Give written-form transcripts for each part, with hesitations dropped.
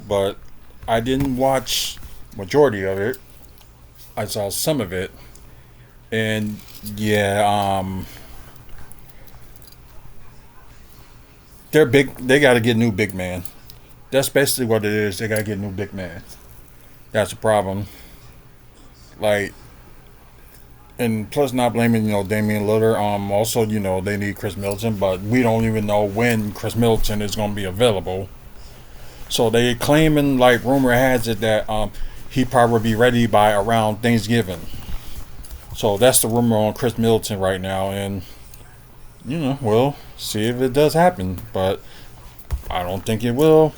but I didn't watch majority of it. I saw some of it, and yeah, they're big. They got to get new big man. That's basically what it is. They got to get new big man. That's the problem. Like, and plus not blaming Damian Lillard. Also they need Chris Middleton, but we don't even know when Chris Middleton is going to be available. So they claiming, like, rumor has it that he probably be ready by around Thanksgiving. So that's the rumor on Chris Middleton right now, and we'll see if it does happen, but I don't think it will.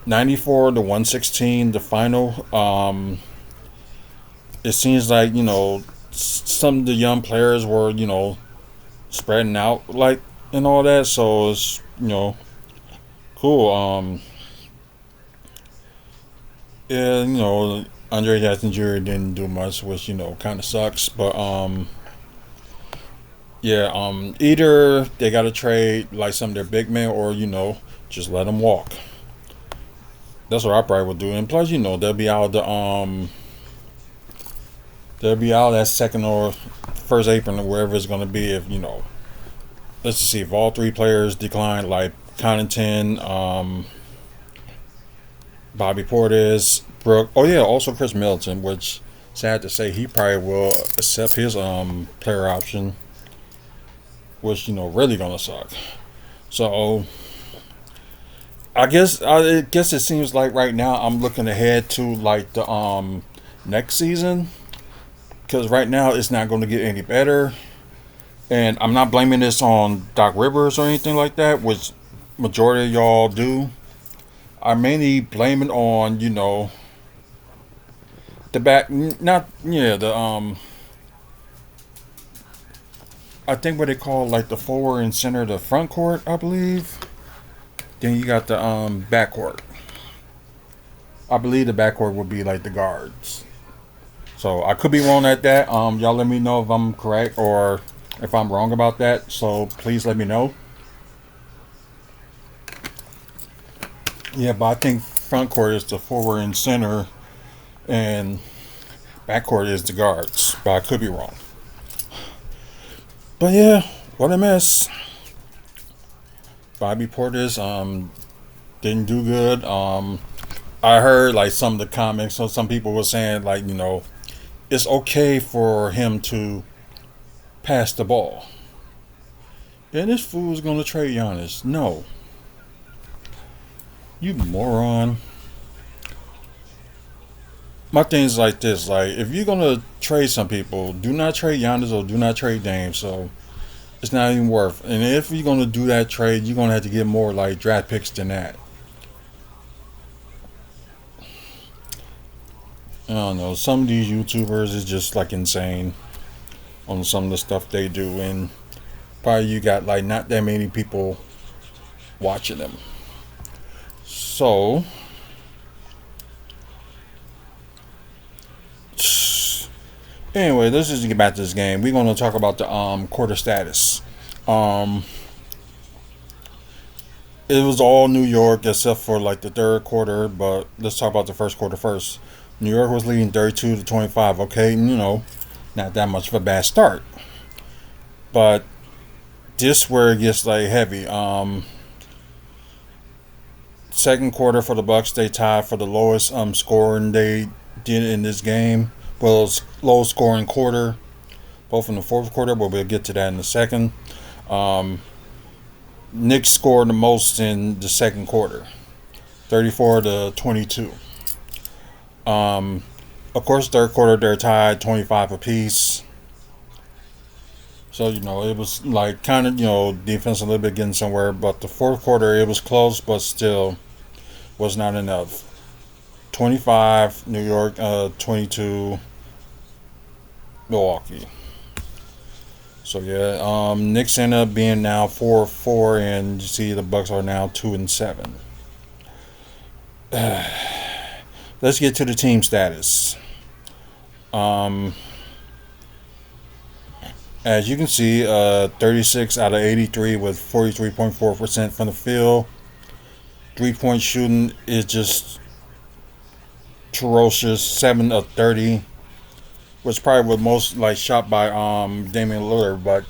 94 to 116, the final. It seems like some of the young players were spreading out, like, and all that. So it's cool. Yeah, Andre Jackson Jr. didn't do much, which kind of sucks. But yeah, either they got to trade like some of their big men, or just let them walk. That's what I probably would do. And plus, they'll be out that second or first apron or wherever it's gonna be. If let's just see if all three players decline, like Connaughton, Bobby Portis, Brooke. Oh yeah, also Chris Middleton. Which, sad to say, he probably will accept his player option, which really gonna suck. So I guess it seems like right now I'm looking ahead to, like, the next season, because right now it's not going to get any better. And I'm not blaming this on Doc Rivers or anything like that, which majority of y'all do. I mainly blame it on the back, not yeah the I think what they call, like, the forward and center, the front court, I believe. Then you got the backcourt. I believe the backcourt would be like the guards. So I could be wrong at that. Y'all let me know if I'm correct or if I'm wrong about that. So please let me know. Yeah, but I think front court is the forward and center, and backcourt is the guards. But I could be wrong. But yeah, what a mess. Bobby Portis didn't do good. I heard, like, some of the comments. So some people were saying, like, it's okay for him to pass the ball. And this fool's gonna trade Giannis. No, you moron. My thing's like this: like, if you're gonna trade some people, do not trade Giannis or do not trade Dame. So it's not even worth. And if you're gonna do that trade, you're gonna have to get more, like, draft picks than that. I don't know. Some of these YouTubers is just, like, insane on some of the stuff they do, and probably you got, like, not that many people watching them. So anyway, let's just get back to this game. We're gonna talk about the quarter status. Um, it was all New York except for, like, the third quarter, but let's talk about the first quarter first. New York was leading 32 to 25. Okay, not that much of a bad start, but this where it gets, like, heavy. Second quarter for the Bucks, they tied for the lowest scoring they did in this game. Well, it's low scoring quarter, both in the fourth quarter, but we'll get to that in a second. Knicks scored the most in the second quarter, 34 to 22. Of course, third quarter they're tied 25 apiece. So it was, like, kind of defense a little bit getting somewhere, but the fourth quarter it was close, but still was not enough. 25 New York, 22 Milwaukee. So yeah, Knicks end up being now 4-4, and you see the Bucks are now 2-7. Let's get to the team status. As you can see, 36 out of 83 with 43.4% from the field. 3-point shooting is just ferocious, 7 of 30, which probably was most like shot by Damian Lillard, but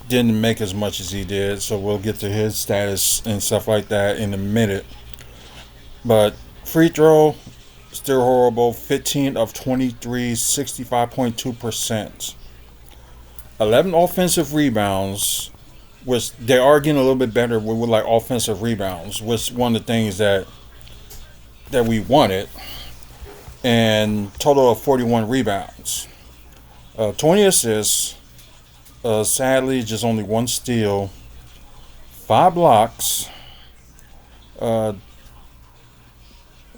didn't make as much as he did. So we'll get to his status and stuff like that in a minute. But free throw, still horrible. 15 of 23, 65.2%. 11 offensive rebounds, which they are getting a little bit better with like offensive rebounds, which one of the things that we wanted. And total of 41 rebounds. 20 assists. Sadly, just only 1 steal. 5 blocks. Not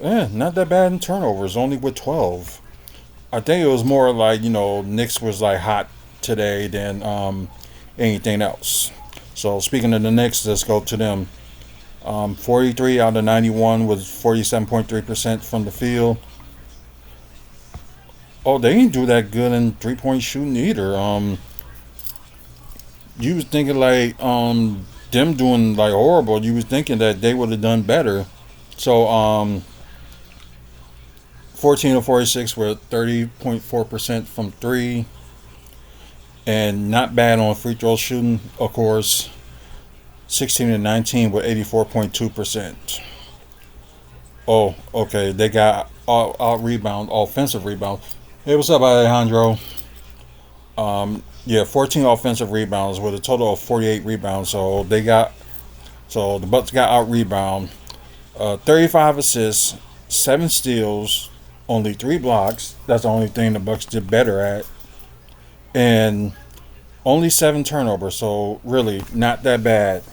that bad in turnovers, only with 12. I think it was more like, Knicks was like hot today than anything else. So speaking of the Knicks, let's go to them. 43 out of 91 was 47.3% from the field. Oh, they didn't do that good in 3-point shooting either. You was thinking like them doing like horrible. You was thinking that they would have done better. So 14 of 46 were 30.4% from 3. And not bad on free throw shooting, of course. 16 and 19 with 84.2%. Oh, okay. They got out rebound, offensive rebound. Hey, what's up, Alejandro? 14 offensive rebounds with a total of 48 rebounds. So the Bucks got out rebound. 35 assists, 7 steals, only 3 blocks. That's the only thing the Bucks did better at. And only 7 turnovers. So really not that bad.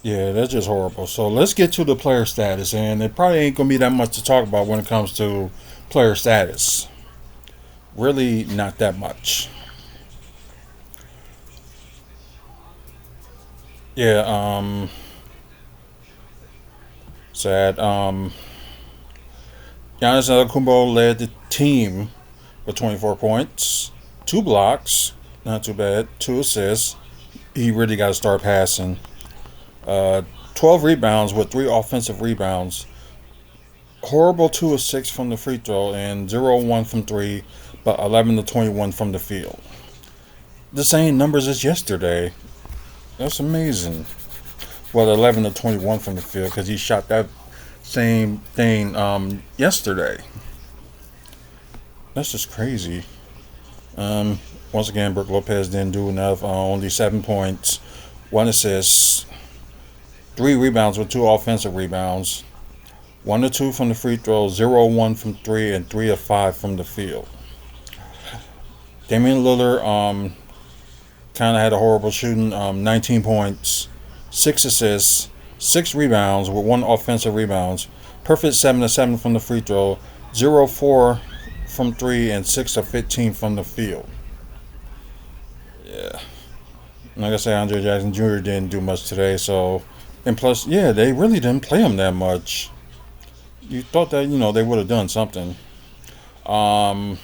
Yeah, that's just horrible. So let's get to the player status, and it probably ain't gonna be that much to talk about when it comes to player status. Really, not that much. Yeah, sad. Giannis Antetokounmpo led the team with 24 points, 2 blocks, not too bad, 2 assists. He really got to start passing. 12 rebounds with 3 offensive rebounds. Horrible 2 of 6 from the free throw and 0 of 1 from 3, but 11 to 21 from the field. The same numbers as yesterday. That's amazing. Well, 11 to 21 from the field because he shot that same thing yesterday. That's just crazy. Once again, Brook Lopez didn't do enough. Only 7 points, 1 assist. 3 rebounds with 2 offensive rebounds. 1 of 2 from the free throw, 0 of 1 from 3, and 3 of 5 from the field. Damian Lillard kind of had a horrible shooting. 19 points, 6 assists, 6 rebounds with 1 offensive rebounds. Perfect 7 of 7 from the free throw, 0 of 4 from 3, and 6 of 15 from the field. Yeah. Like I said, Andre Jackson Jr. didn't do much today, so... And plus, yeah, they really didn't play him that much. You thought that, they would have done something. You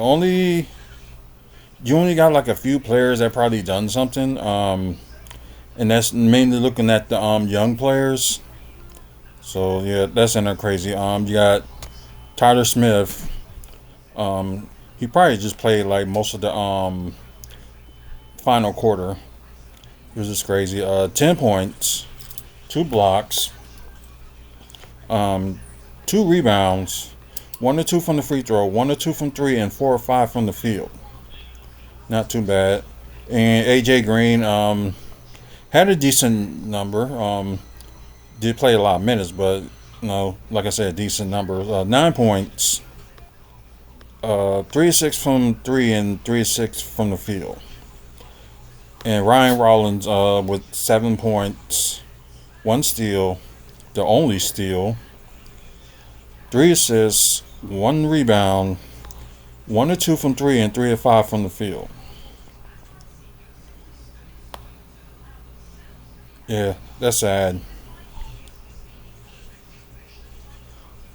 only got like a few players that probably done something. And that's mainly looking at the young players. So yeah, that's in there crazy. You got Tyler Smith. He probably just played like most of the final quarter. It was just crazy. 10 points, 2 blocks, 2 rebounds, 1 or 2 from the free throw, 1 or 2 from 3, and 4 or 5 from the field. Not too bad. And AJ Green had a decent number. Did play a lot of minutes, but like I said, a decent number. 9 points, 3 or 6 from 3, and 3 or 6 from the field. And Ryan Rollins with 7 points, 1 steal, the only steal, 3 assists, 1 rebound, 1 or 2 from 3, and 3 or 5 from the field. Yeah, that's sad.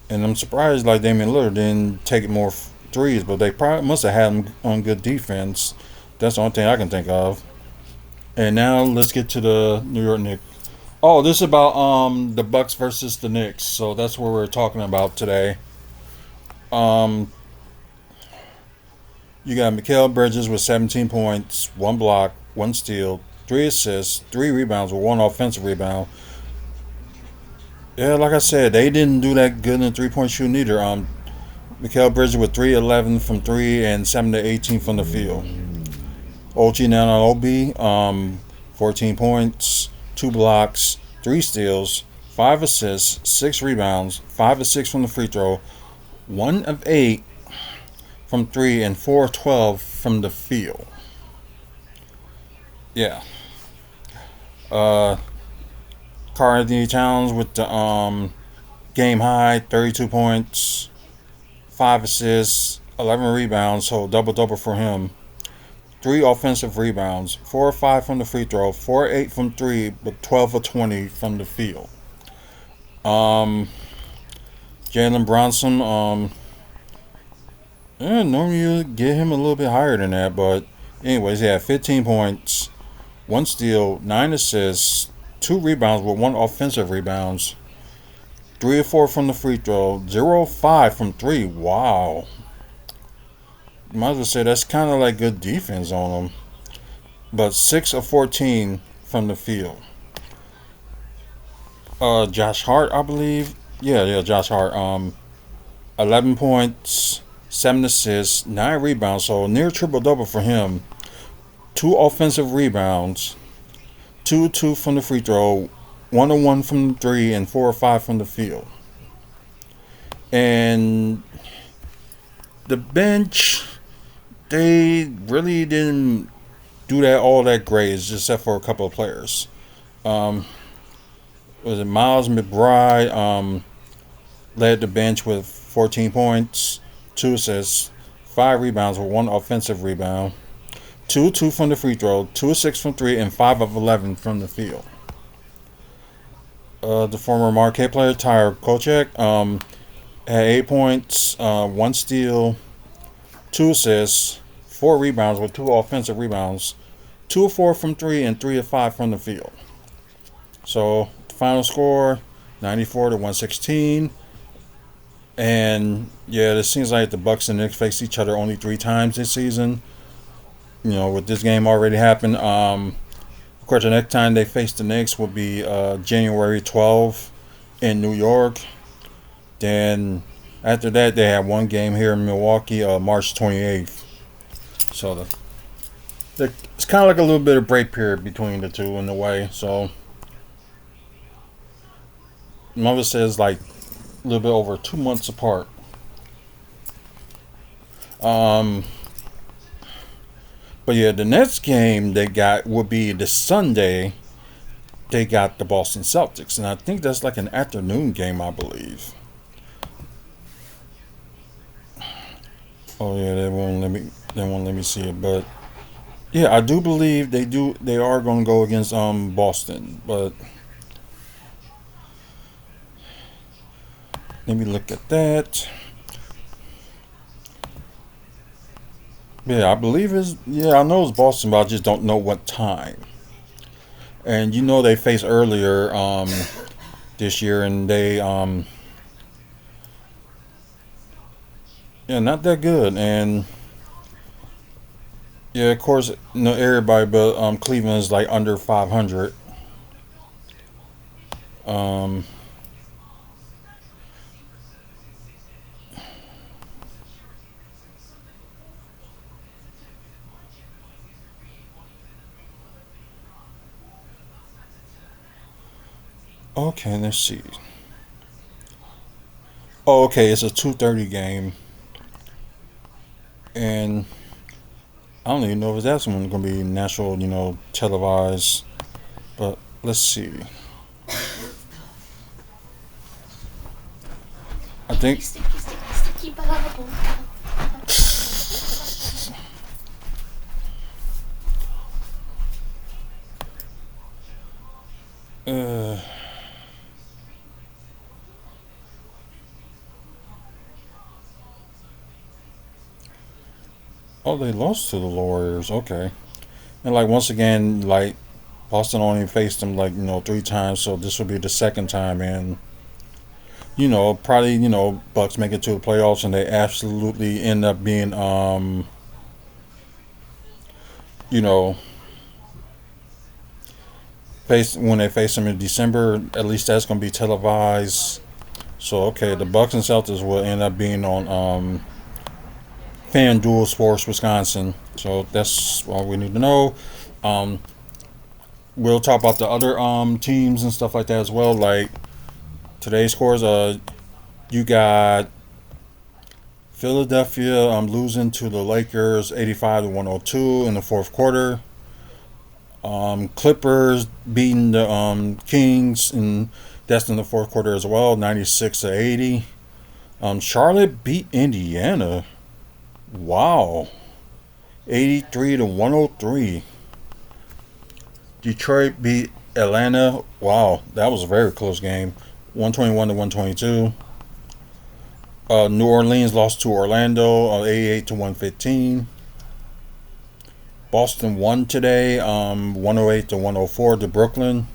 And I'm surprised like Damian Lillard didn't take more threes, but they probably must have had him on good defense. That's the only thing I can think of. And now let's get to the New York Knicks. Oh, this is about the Bucks versus the Knicks. So that's what we're talking about today. Um, you got Mikal Bridges with 17 points, one block, one steal, three assists, three rebounds with one offensive rebound. Yeah, like I said, they didn't do that good in the 3-point shooting either. Mikal Bridges with 3-11 from three and 7-18 from the field. OG Nananobi, 14 points, two blocks, three steals, five assists, six rebounds, 5 of 6 from the free throw, 1 of 8 from three, and 4 of 12 from the field. Yeah. Uh, Karl Anthony Towns with the game high, 32 points, 5 assists, 11 rebounds, so double double for him. Three offensive rebounds, 4 of 5 from the free throw, 4 of 8 from three, but 12 of 20 from the field. Um, Jalen Bronson, normally you get him a little bit higher than that, but anyways, he had 15 points, one steal, 9 assists, two rebounds with one offensive rebounds, 3 of 4 from the free throw, 0 of 5 from three. Wow. Might as well say that's kind of like good defense on him. But 6 of 14 from the field. Josh Hart, I believe. Yeah, Josh Hart. 11 points, 7 assists, 9 rebounds. So near triple double for him. 2 offensive rebounds, 2 of 2 from the free throw, 1 of 1 from the three, and 4 of 5 from the field. And the bench, they really didn't do that all that great, except for a couple of players. Um, was it Miles McBride? Led the bench with 14 points, 2 assists, 5 rebounds with one offensive rebound, 2 of 2 from the free throw, 2 of 6 from three, and 5 of 11 from the field. The former Marquette player Tyre Kochek had 8 points, one steal, 2 assists, 4 rebounds with 2 offensive rebounds, 2 of 4 from three, and 3 of 5 from the field. So the final score, 94-116. And yeah, it seems like the Bucks and Knicks faced each other only 3 times this season. With this game already happened. Of course, the next time they face the Knicks will be January 12th in New York. Then after that, they have one game here in Milwaukee, March 28th. So it's kind of like a little bit of break period between the two in a way. So Mother says like a little bit over 2 months apart. But yeah, the next game they got will be the Sunday. They got the Boston Celtics, and I think that's like an afternoon game, I believe. Oh yeah, they won't let me. They won't let me see it, but yeah, I do believe they do. They are going to go against Boston, but let me look at that. Yeah, I believe it's. Yeah, I know it's Boston, but I just don't know what time. And they faced earlier this year, and they yeah, not that good. And yeah, of course, everybody, but Cleveland is like under 500. Okay, let's see. Oh, okay, it's a 2:30 game, and I don't even know if that's one going to be national, televised. But let's see. I think. Oh, they lost to the Warriors. Okay. And like once again, like Boston only faced them like 3 times, so this will be the second time, and probably Bucks make it to the playoffs, and they absolutely end up being you know face when they face them in December. At least that's going to be televised. So okay, the Bucks and Celtics will end up being on FanDuel Sports Wisconsin. So that's all we need to know. Um, we'll talk about the other teams and stuff like that as well. Like today's scores, you got Philadelphia losing to the Lakers 85-102 in the fourth quarter. Clippers beating the Kings, and that's in the fourth quarter as well, 96-80. Charlotte beat Indiana. Wow. 83-103. Detroit beat Atlanta. Wow, that was a very close game. 121-122. New Orleans lost to Orlando 88-115. Boston won today 108-104 to Brooklyn.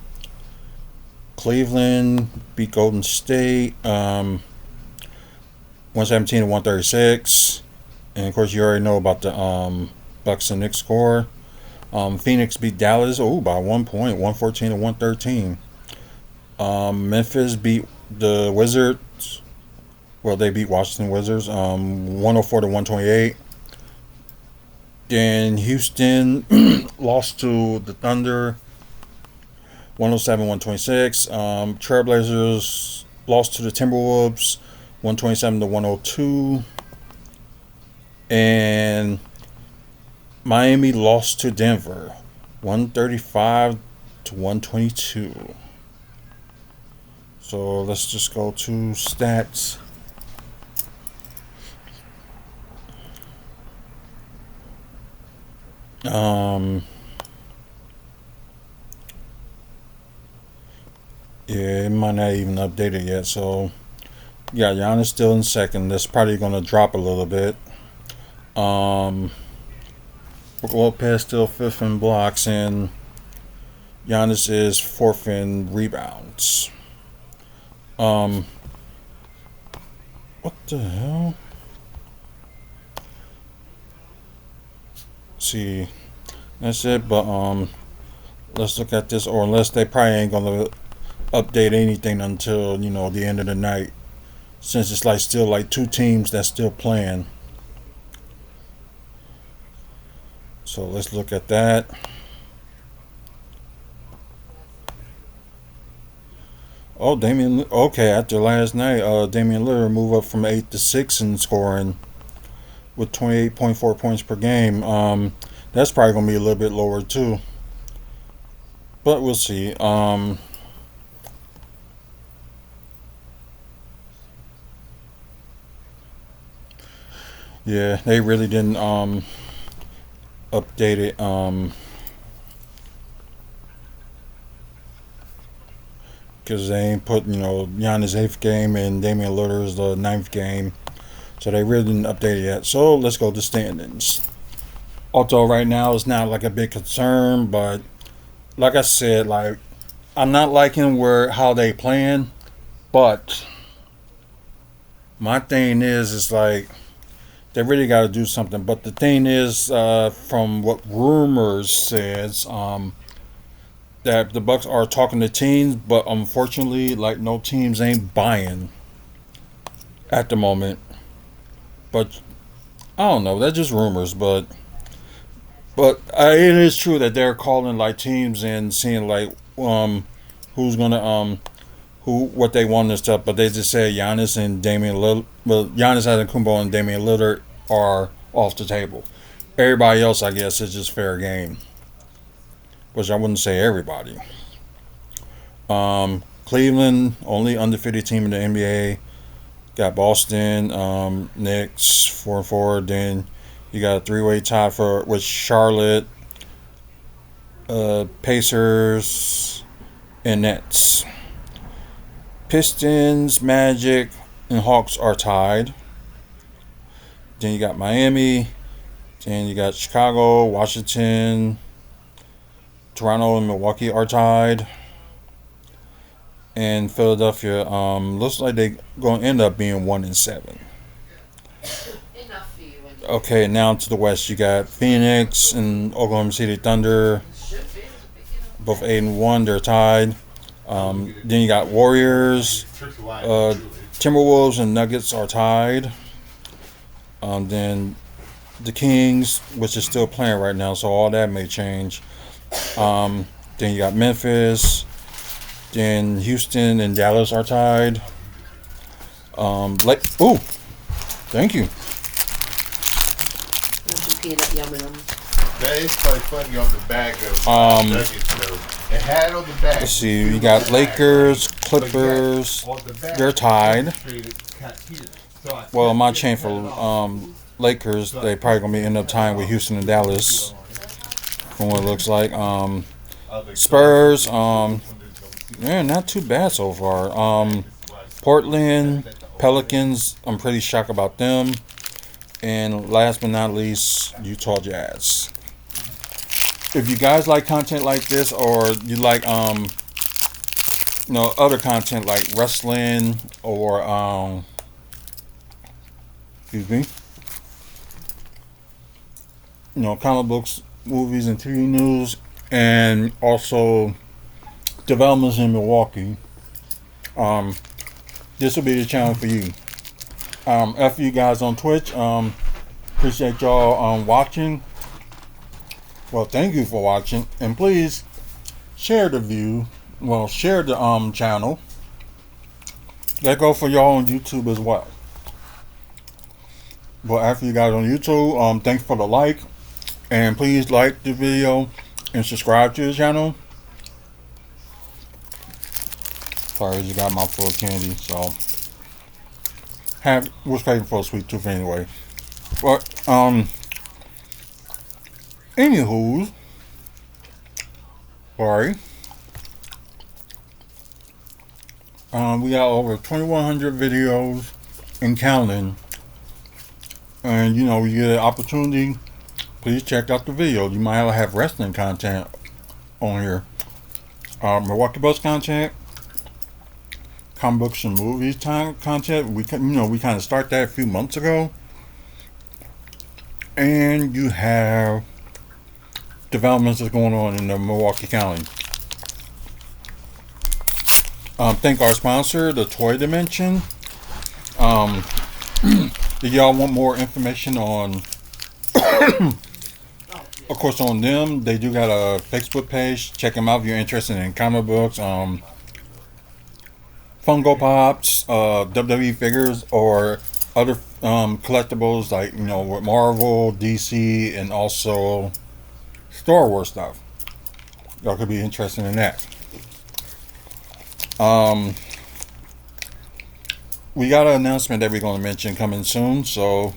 Cleveland beat Golden State 117-136. And of course, you already know about the Bucks and Knicks score. Phoenix beat Dallas by 1 point, 114-113. Memphis beat the Wizards. Well, they beat Washington Wizards 104-128. Then Houston lost to the Thunder 107-126. Trailblazers lost to the Timberwolves 127-102. And Miami lost to Denver 135-122. So let's just go to stats. Yeah, it might not even updated yet. So yeah, Giannis still in second. That's probably gonna drop a little bit. Brook Lopez still fifth in blocks, and Giannis is fourth in rebounds. What the hell? See, that's it. But let's look at this. Or unless they probably ain't gonna update anything until the end of the night, since it's like still like 2 teams that's still playing. So let's look at that. Oh, Damian. Okay, after last night, Damian Lillard moved up from 8 to 6 in scoring with 28.4 points per game. That's probably gonna be a little bit lower too, but we'll see. Yeah, they really didn't update it. Because they ain't put Giannis' 8th game and Damian Lillard's the 9th game, so they really didn't update it yet. So let's go to standings. Although right now it's not like a big concern, but like I said, like I'm not liking how they playing, but my thing is, it's like they really got to do something. But the thing is, from what rumors says, that the Bucks are talking to teams, but unfortunately, like no teams ain't buying at the moment. But I don't know. That's just rumors, but it is true that they're calling like teams and seeing like who's gonna who what they want and stuff. But they just say Giannis and Damian Lillard. Well, Giannis Antetokounmpo and Damian Lillard are off the table. Everybody else, I guess, is just fair game. Which I wouldn't say everybody. Cleveland, only undefeated team in the NBA. Got Boston, Knicks 4-4. Then you got a 3-way tie with Charlotte, Pacers, and Nets. Pistons, Magic, and Hawks are tied. Then you got Miami, Then you got Chicago, Washington, Toronto, and Milwaukee are tied. And Philadelphia looks like they're going to end up being 1-7. Okay, now to the West, you got Phoenix and Oklahoma City Thunder, both 8-1. They're tied. Then you got Warriors, Timberwolves, and Nuggets are tied. Then the Kings, which is still playing right now, so all that may change. Then you got Memphis. Then Houston and Dallas are tied. Thank you. That is quite funny on the back of Nuggets, though. It had on the back. Let's see. You got Lakers, Clippers. They're tied. Well, my chain for Lakers, they probably gonna end up tying with Houston and Dallas, from what it looks like. Spurs, yeah, not too bad so far. Portland, Pelicans, I'm pretty shocked about them. And last but not least, Utah Jazz. If you guys like content like this, or you like other content like wrestling or comic books, movies, and TV news, and also developments in Milwaukee, this will be the channel for you. After you guys on Twitch, appreciate y'all watching. Well, thank you for watching, and please share the channel. That go for y'all on YouTube as well. But after you guys on YouTube, thanks for the like, and please like the video and subscribe to the channel. Sorry, I just got my full of candy, so was craving for a sweet tooth anyway. But anywho, sorry. We got over 2,100 videos and counting. And you get an opportunity, please check out the video. You might have wrestling content on here. Milwaukee Bucks content, comic books and movies content. We kind of start that a few months ago. And you have developments that's going on in the Milwaukee County. Thank our sponsor, the Toy Dimension. If y'all want more information on, of course, on them, they do got a Facebook page. Check them out if you're interested in comic books, Funko Pops, WWE figures, or other collectibles like with Marvel, DC, and also Star Wars stuff. Y'all could be interested in that. We got an announcement that we're going to mention coming soon, so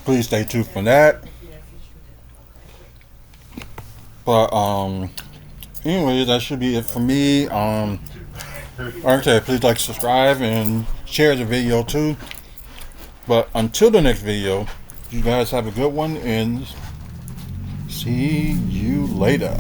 please stay tuned for that. But anyway, that should be it for me. Like I said, please like, subscribe, and share the video too. But until the next video, you guys have a good one, and see you later.